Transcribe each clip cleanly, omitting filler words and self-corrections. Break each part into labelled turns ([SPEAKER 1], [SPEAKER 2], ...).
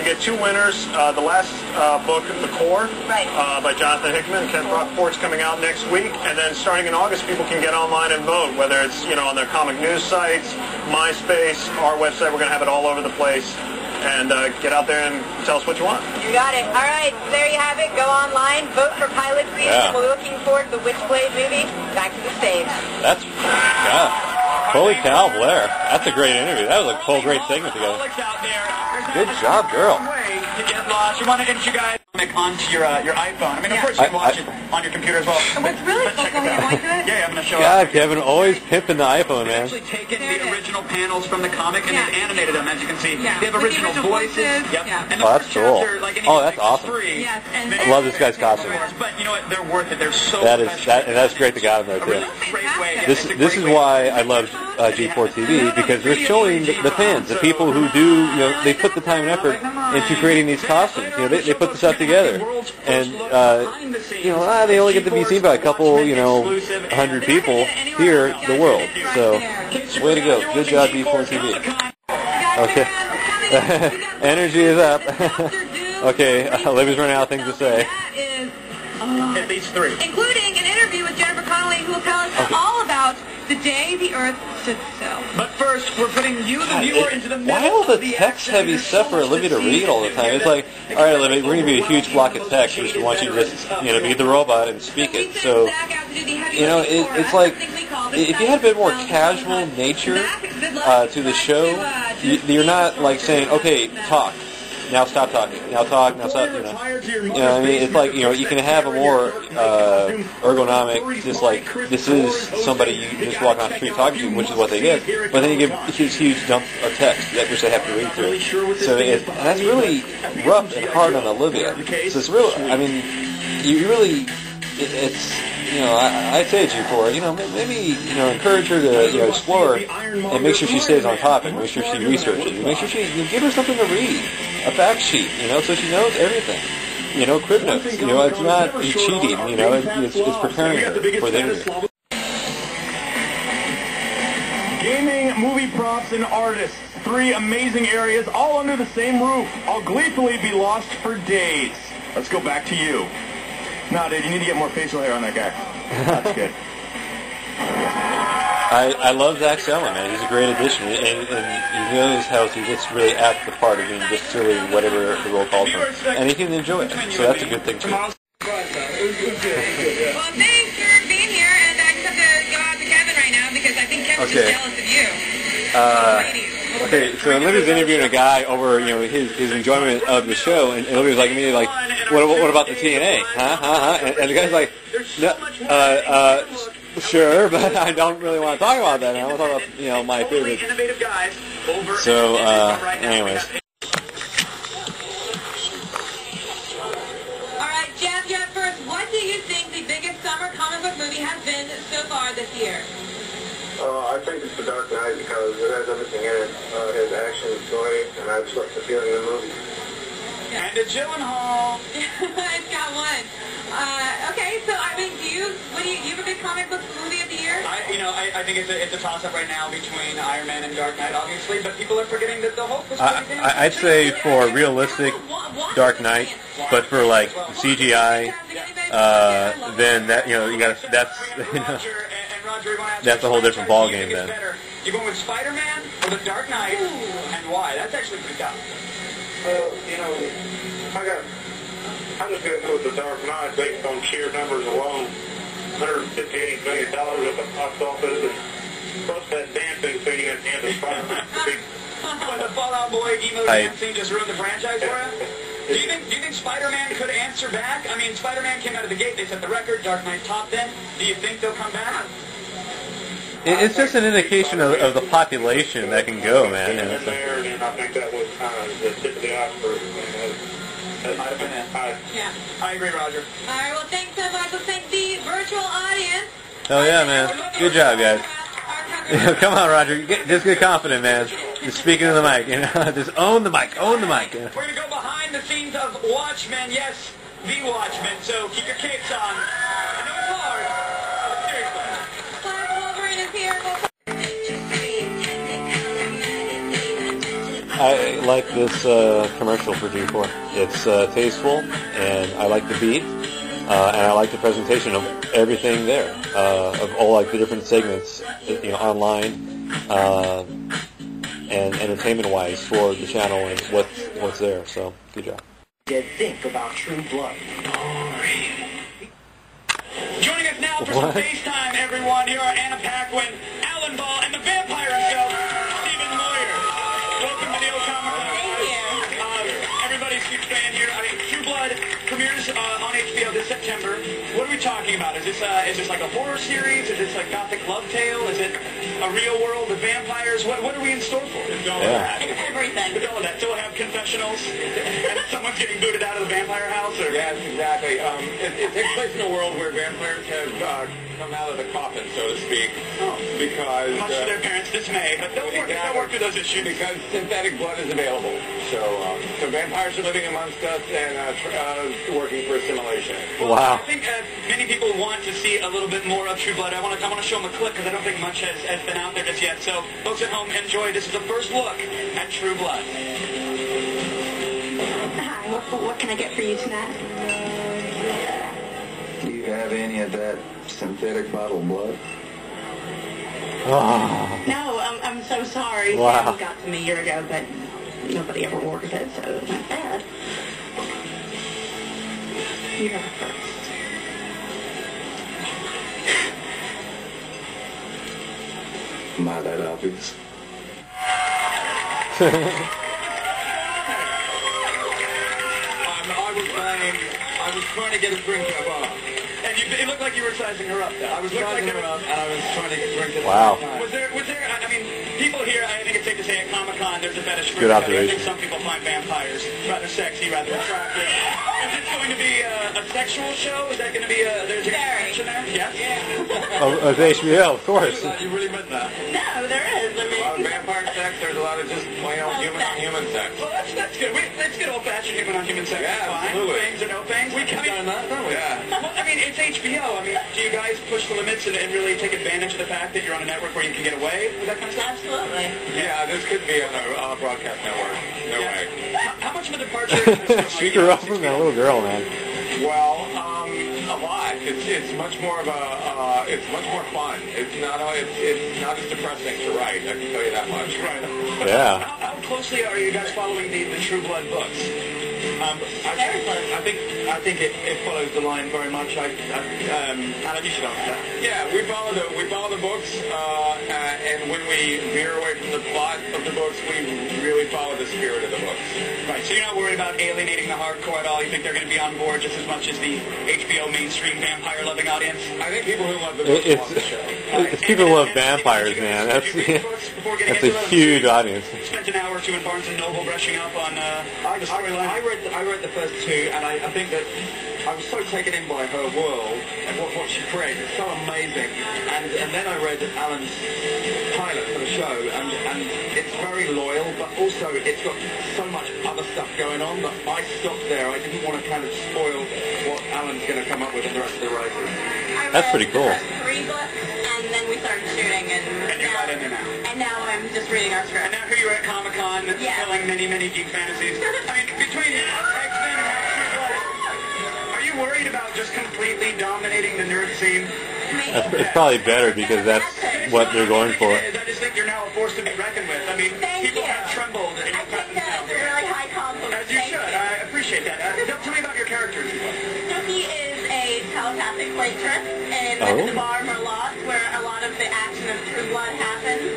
[SPEAKER 1] get 2 winners. The last book, The Core, by Jonathan Hickman, Ken Rockport's coming out next week. And then starting in August, people can get online and vote, whether it's on their comic news sites, MySpace, our website. We're going to have it all over the place. And get out there and tell us what you want.
[SPEAKER 2] You got it. All right, there you have it. Go online, vote for Pilot Freeze.
[SPEAKER 3] Yeah.
[SPEAKER 2] We're looking forward to the Witchblade movie. Back to the stage.
[SPEAKER 3] That's, yeah. Holy cow, Blair. That's a great interview. That was a whole great segment together. Good job, girl.
[SPEAKER 4] To get lost, you want to get you guys onto your iPhone. I mean, of course you can watch it on your computer as well.
[SPEAKER 2] What's really cool, can we go into it?
[SPEAKER 4] Yeah, I'm going to show
[SPEAKER 3] God, Kevin, always pimping the iPhone, man.
[SPEAKER 4] They've actually taken the original panels from the comic and they've animated them, as you can see. They have original voices. Yep. And
[SPEAKER 3] Oh, that's cool. Oh, that's awesome.
[SPEAKER 2] Yes, and
[SPEAKER 3] I love this guy's costume.
[SPEAKER 4] But you know what? They're worth it. They're so
[SPEAKER 3] And that's great to got him there, too. This is why I love G4 TV, because they're showing the fans, the people who do, they put the time and effort into creating these costumes. They put this stuff together. And, they only get to be seen by a couple, 100 people here, the world. So, way to go. Good job, G4 TV. Okay. Energy is up. Okay, Libby's running out of things to say.
[SPEAKER 4] At least 3.
[SPEAKER 2] Including an interview with Jennifer Connelly, who will tell us all about the day the Earth stood still.
[SPEAKER 4] But first, we're putting you, the viewer, into the middle.
[SPEAKER 3] Why all the text-heavy stuff for Olivia to read all the time? It's like, all right, Olivia, we're going to be a huge block of text. We just want you to just, be the robot and speak it. So, it's like, if you had a bit more casual nature to the show, you're not like saying, okay, talk. Now stop talking. Now talk. Now stop. I mean, it's like you can have a more ergonomic, just like this is somebody you just walk on the street talking to, which is what they get. But then you give this huge dump of text, which they have to read through. So that's really rough and hard on Olivia. So it's real. I mean, you really, it's. I'd say to you for maybe encourage her to explore and make sure she stays on topic. Make sure she researches. Make sure give her something to read, a fact sheet, so she knows everything. Crib notes. It's not cheating. It's preparing her for the interview.
[SPEAKER 1] Gaming, movie props, and artists. 3 amazing areas, all under the same roof. I'll gleefully be lost for days. Let's go back to you. No, dude, you need to get more facial hair on that guy. That's good.
[SPEAKER 3] I love Zach Selman, man. He's a great addition, and you notice how he gets really at the part of being just silly, whatever the role calls for, and he can enjoy it. So that's a good thing too.
[SPEAKER 2] Well, thanks for being here, and I just have to go out to Kevin right now because I think Kevin's just jealous of you.
[SPEAKER 3] Okay, so Olivia's interviewing a guy over, his enjoyment of the show, and Olivia's like immediately like, what about the TNA? And the guy's like, no, sure, but I don't really want to talk about that. I want to talk about, my favorite. So, anyways.
[SPEAKER 2] All right, Jeff, first, what do you think the biggest summer comic book movie has been so far this year?
[SPEAKER 5] I think it's The Dark Knight because it has everything in it. His action, story, and I just like the feeling of the movie.
[SPEAKER 4] And to Gyllenhaal.
[SPEAKER 2] It's got one. Okay, so I mean, you have a big comic book movie of the year?
[SPEAKER 4] I think it's a toss-up right now between Iron Man and Dark Knight, obviously, but people are forgetting that the Hulk was pretty damn.
[SPEAKER 3] I'd say for realistic Dark Knight, but for like CGI, then that you got that's a whole different ballgame then.
[SPEAKER 4] You going with Spider-Man or The Dark Knight, and why? That's actually pretty tough.
[SPEAKER 5] I'm just going to go with The Dark Knight based on sheer numbers alone. $158 million at the box office, and plus that dancing scene at the end of Spider-Man.
[SPEAKER 4] When the Fallout Boy emo dancing just ruined the franchise for you? Do you think Spider-Man could answer back? I mean, Spider-Man came out of the gate, they set the record, Dark Knight topped them. Do you think they'll come back?
[SPEAKER 3] It's just an indication of the population that can go, man.
[SPEAKER 5] And I think that was kind of the tip of the iceberg. That might have been it.
[SPEAKER 2] Yeah.
[SPEAKER 4] I agree, Roger.
[SPEAKER 2] All right, well, thanks so much. We'll thank the virtual audience.
[SPEAKER 3] Hell yeah, man. Good job, guys. Come on, Roger. Just get confident, man. Just speaking to the mic, Just own the mic. Own the mic.
[SPEAKER 4] We're going to go behind the scenes of Watchmen. Yes, the Watchmen. So keep your capes on. I know it's hard. Seriously.
[SPEAKER 2] Clark Wolverine is here.
[SPEAKER 3] I like this commercial for G4. It's tasteful, and I like the beat, and I like the presentation of everything there, of all like the different segments, online, and entertainment-wise for the channel and what's there. So, good job.
[SPEAKER 6] You think about True Blood.
[SPEAKER 4] Joining us now for some FaceTime, everyone. Here are Anna Paquin, Alan Ball, and the vampire himself, Stephen Moyer. Welcome to Neo Comic-Con.
[SPEAKER 2] Thank you.
[SPEAKER 4] Everybody's a huge fan here. I mean, True Blood premieres on HBO this September. What are we talking about? Is this like a horror series? Is this like gothic love tale? Is it a real world with vampires? What are we in store for?
[SPEAKER 2] It's everything.
[SPEAKER 4] With all of that, do we have confessionals? And someone's getting booted out of the vampire house? Or?
[SPEAKER 7] Yes, exactly. It takes place in a world where vampires have come out of the coffin, so to speak, because
[SPEAKER 4] much to their parents' dismay. But they'll work through those issues.
[SPEAKER 7] Because synthetic blood is available. So vampires are living amongst us and working for assimilation.
[SPEAKER 4] Well, I think many people want to see a little bit more of True Blood. I want to show them a clip because I don't think much has been out there just yet. So, folks at home, enjoy. This is the first look at True Blood.
[SPEAKER 2] Hi, what can I get for you tonight?
[SPEAKER 7] Do you have any of that synthetic bottled blood?
[SPEAKER 2] No, I'm so sorry.
[SPEAKER 3] Wow.
[SPEAKER 2] Sam got to me a year ago, but nobody ever orders it, so it went bad. You have it first.
[SPEAKER 7] Am I that obvious? I was trying to get a drink in a bar.
[SPEAKER 4] And it looked like you were sizing her up, though.
[SPEAKER 7] I was sizing her up, and I was trying to get a drink at the
[SPEAKER 3] Wow.
[SPEAKER 7] same time.
[SPEAKER 4] Was there, I mean, people here, I think it's safe to say at Comic-Con, there's a fetish for
[SPEAKER 3] Good
[SPEAKER 4] I
[SPEAKER 3] observation.
[SPEAKER 4] think some people find vampires rather sexy, rather attractive. Is this going to be a sexual show? Is that going to be there's a connection there? Yes? Yeah.
[SPEAKER 3] Oh, it's HBO, of course.
[SPEAKER 7] You really meant that.
[SPEAKER 2] No, there is. I
[SPEAKER 7] A lot of
[SPEAKER 2] mean,
[SPEAKER 7] vampire sex, there's a lot of just plain old human on human sex.
[SPEAKER 4] Well, that's good. Let's get old-fashioned human on human sex.
[SPEAKER 7] Yeah,
[SPEAKER 4] Fine.
[SPEAKER 7] absolutely.
[SPEAKER 4] Fangs or no fangs.
[SPEAKER 7] We've done that, don't we? Yeah.
[SPEAKER 4] Well, I mean, it's HBO. I mean, do you guys push the limits and really take advantage of the fact that you're on a network where you can get away with that kind of stuff?
[SPEAKER 2] absolutely.
[SPEAKER 7] Yeah, this could be on a broadcast network. No way.
[SPEAKER 4] How much of a departure is this?
[SPEAKER 3] She grew up from that little girl, man.
[SPEAKER 7] Well, a lot. It's much more of it's much more fun. It's not as depressing to write. I can tell you that much.
[SPEAKER 4] Right.
[SPEAKER 3] Yeah.
[SPEAKER 4] How closely are you guys following the True Blood books?
[SPEAKER 7] I think it follows the line very much.
[SPEAKER 4] Alan, you should answer that.
[SPEAKER 7] Yeah, we follow the books, and when we veer away from the plot of the books, we really follow the spirit of the books.
[SPEAKER 4] Right, so you're not worried about alienating the hardcore at all? You think they're going to be on board just as much as the HBO mainstream vampire-loving audience?
[SPEAKER 7] I think people who love the books love the show.
[SPEAKER 3] It's people who love vampires, man. That's a huge audience.
[SPEAKER 4] Spent an hour or two in Barnes & Noble brushing up on the storyline.
[SPEAKER 7] I read the first two, and I think that I was so taken in by her world and what she created. It's so amazing. And then I read Alan's pilot for the show, and it's very loyal, but also it's got so much other stuff going on that I stopped there. I didn't want to kind of spoil what Alan's going to come up with in the rest of the writers.
[SPEAKER 3] That's pretty cool.
[SPEAKER 2] I read 3 books, and then we started shooting, and
[SPEAKER 4] you're right in there now.
[SPEAKER 2] And now I'm just reading our
[SPEAKER 4] And
[SPEAKER 2] script.
[SPEAKER 4] now here you are at Comic-Con, filling many, many geek fantasies. I mean, between X-Men and True Blood, are you worried about just completely dominating the nerd scene?
[SPEAKER 3] It's probably better because that's what they're going for.
[SPEAKER 4] I just think you're now a force to be reckoned with. I mean, people have trembled in your
[SPEAKER 2] I think
[SPEAKER 4] presence
[SPEAKER 2] that's a
[SPEAKER 4] now.
[SPEAKER 2] really high compliment.
[SPEAKER 4] As you should. I appreciate that. Tell me about your characters.
[SPEAKER 2] Sophie is a telepathic waitress in the bar Merlot, where a lot of the action of True Blood happens.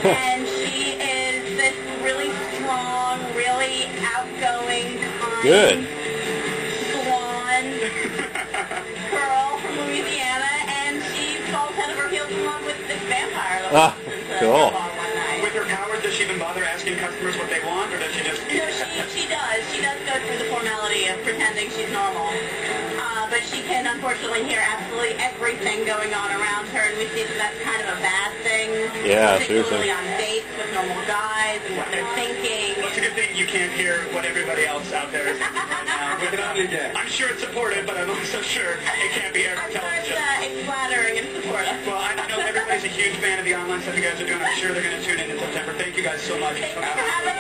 [SPEAKER 2] And she is this really strong, really outgoing, kind, blonde girl from Louisiana, and she falls head over heels in love with this vampire that walks into
[SPEAKER 3] cool.
[SPEAKER 2] the bar one night.
[SPEAKER 4] With her powers, does she even bother asking customers what they want, or does she just...
[SPEAKER 2] No, she does. She does go through the formality of pretending she's normal. But she can unfortunately hear absolutely everything going on around her, and we see that that's kind of a bad thing.
[SPEAKER 3] Yeah,
[SPEAKER 2] particularly
[SPEAKER 3] seriously.
[SPEAKER 2] on dates with normal guys and what they're thinking.
[SPEAKER 4] Well, it's a good thing you can't hear what everybody else out there is thinking right now.
[SPEAKER 7] We can only guess.
[SPEAKER 4] I'm sure it's supportive, but I'm also sure it can't be aired on
[SPEAKER 2] I'm sure
[SPEAKER 4] television.
[SPEAKER 2] it's flattering and supportive.
[SPEAKER 4] Well, I know everybody's a huge fan of the online stuff you guys are doing. I'm sure they're going to tune in September. Thank you guys so much.
[SPEAKER 2] Thanks for having